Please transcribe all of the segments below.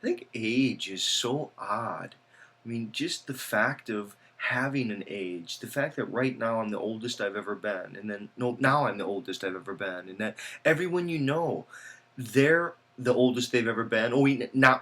I think age is so odd. I mean, just the fact of having an age, the fact that right now I'm the oldest I've ever been, and then no, now I'm the oldest I've ever been, and that everyone you know, they're the oldest they've ever been. Oh,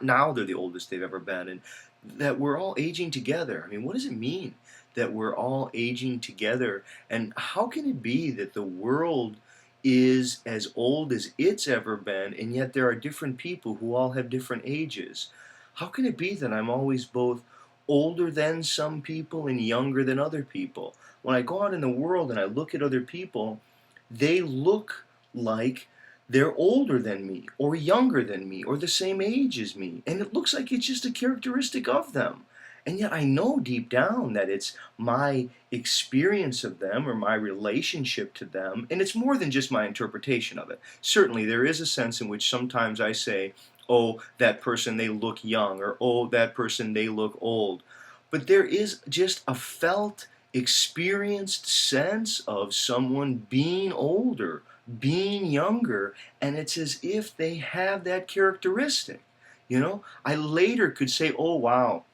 now they're the oldest they've ever been, and that we're all aging together. I mean, what does it mean that we're all aging together? And how can it be that the world is as old as it's ever been, and yet there are different people who all have different ages? How can it be that I'm always both older than some people and younger than other people? When I go out in the world and I look at other people, they look like they're older than me or younger than me or the same age as me. And it looks like it's just a characteristic of them. And yet I know deep down that it's my experience of them or my relationship to them, and it's more than just my interpretation of it. Certainly, there is a sense in which sometimes I say, oh, that person, they look young, or oh, that person, they look old. But there is just a felt, experienced sense of someone being older, being younger, and it's as if they have that characteristic. I later could say, oh, wow,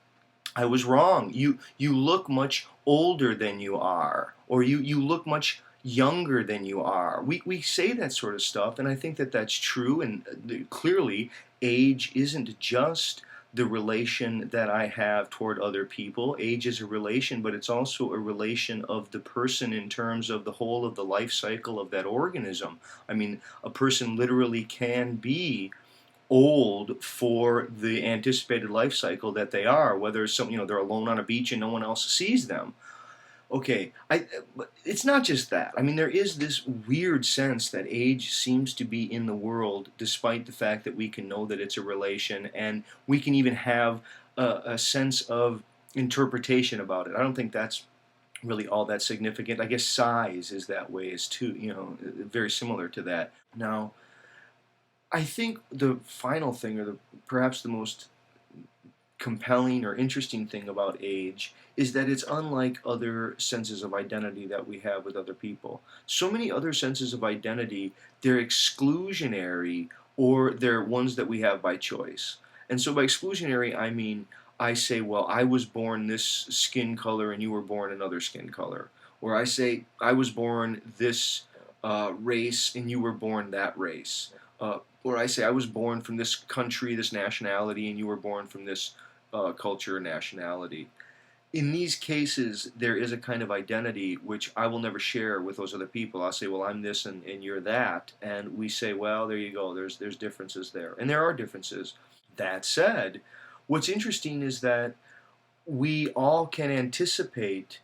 I was wrong. You look much older than you are, or you look much younger than you are. We say that sort of stuff, and I think that that's true. And clearly, age isn't just the relation that I have toward other people. Age is a relation, but it's also a relation of the person in terms of the whole of the life cycle of that organism. I mean, a person literally can be old for the anticipated life cycle that they are, whether they're alone on a beach and no one else sees them. Okay, it's not just that. I mean, there is this weird sense that age seems to be in the world, despite the fact that we can know that it's a relation, and we can even have a sense of interpretation about it. I don't think that's really all that significant. I guess size is that way, is too, very similar to that. Now, I think the final thing, or perhaps the most compelling or interesting thing about age, is that it's unlike other senses of identity that we have with other people. So many other senses of identity, they're exclusionary, or they're ones that we have by choice. And so by exclusionary, I mean, I say, well, I was born this skin color and you were born another skin color. Or I say, I was born this race and you were born that race. Or I say, I was born from this country, this nationality, and you were born from this culture or nationality. In these cases, there is a kind of identity which I will never share with those other people. I'll say, well, I'm this and you're that. And we say, well, there you go. There's differences there. And there are differences. That said, what's interesting is that we all can anticipate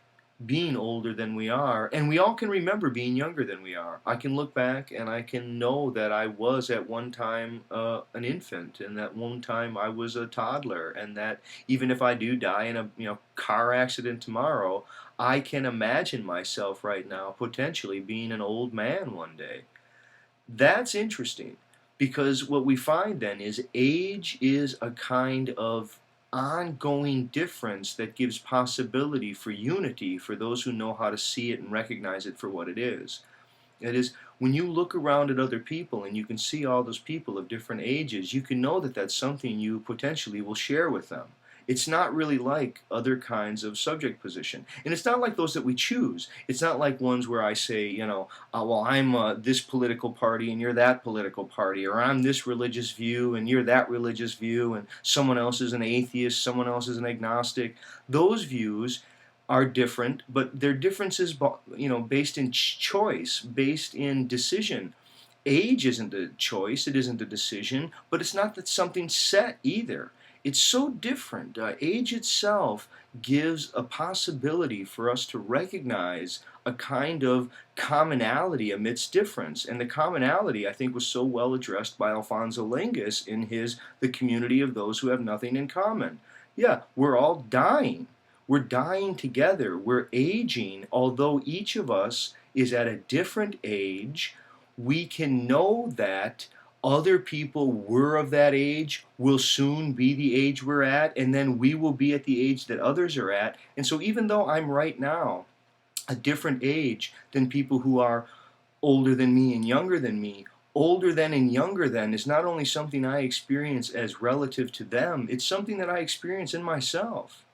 being older than we are, and we all can remember being younger than we are. I can look back and I can know that I was at one time an infant, and that one time I was a toddler, and that even if I do die in a car accident tomorrow, I can imagine myself right now potentially being an old man one day. That's interesting, because what we find then is age is a kind of ongoing difference that gives possibility for unity for those who know how to see it and recognize it for what it is. It is, when you look around at other people and you can see all those people of different ages, you can know that that's something you potentially will share with them. It's not really like other kinds of subject position. And it's not like those that we choose. It's not like ones where I say, well, I'm this political party and you're that political party, or I'm this religious view and you're that religious view, and someone else is an atheist, someone else is an agnostic. Those views are different, but they're differences, based in choice, based in decision. Age isn't a choice, it isn't a decision, but it's not that something's set either. It's so different. Age itself gives a possibility for us to recognize a kind of commonality amidst difference. And the commonality, I think, was so well addressed by Alfonso Lengus in his The Community of Those Who Have Nothing in Common. Yeah, we're all dying. We're dying together. We're aging, although each of us is at a different age. We can know that other people were of that age, will soon be the age we're at, and then we will be at the age that others are at. And so even though I'm right now a different age than people who are older than me and younger than me, older than and younger than is not only something I experience as relative to them, it's something that I experience in myself.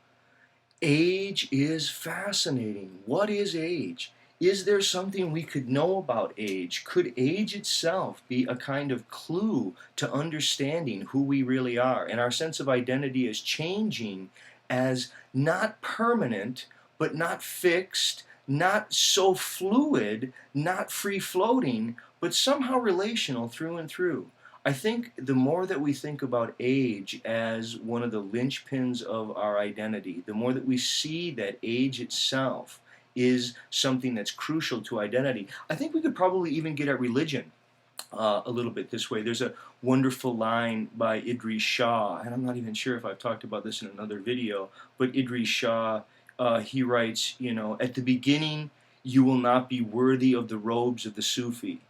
Age is fascinating. What is age? Is there something we could know about age? Could age itself be a kind of clue to understanding who we really are? And our sense of identity is changing as not permanent, but not fixed, not so fluid, not free floating, but somehow relational through and through. I think the more that we think about age as one of the linchpins of our identity, the more that we see that age itself is something that's crucial to identity, I think we could probably even get at religion a little bit this way. There's a wonderful line by Idries Shah, and I'm not even sure if I've talked about this in another video, but Idries Shah, he writes, at the beginning, you will not be worthy of the robes of the Sufi.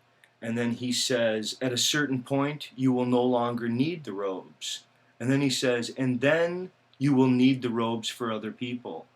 And then he says, at a certain point, you will no longer need the robes. And then he says, and then you will need the robes for other people.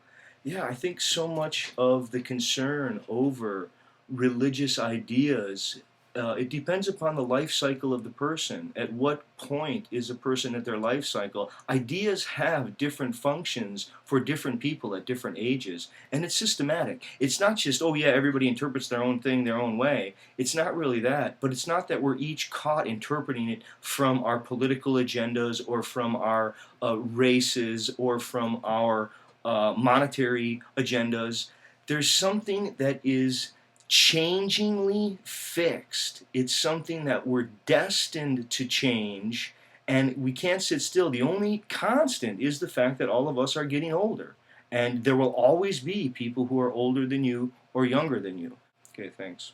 Yeah, I think so much of the concern over religious ideas, it depends upon the life cycle of the person. At what point is a person at their life cycle? Ideas have different functions for different people at different ages, and it's systematic. It's not just, oh yeah, everybody interprets their own thing their own way. It's not really that, but it's not that we're each caught interpreting it from our political agendas or from our races or from our monetary agendas. There's something that is changingly fixed. It's something that we're destined to change, and we can't sit still. The only constant is the fact that all of us are getting older, and there will always be people who are older than you or younger than you. Okay, thanks.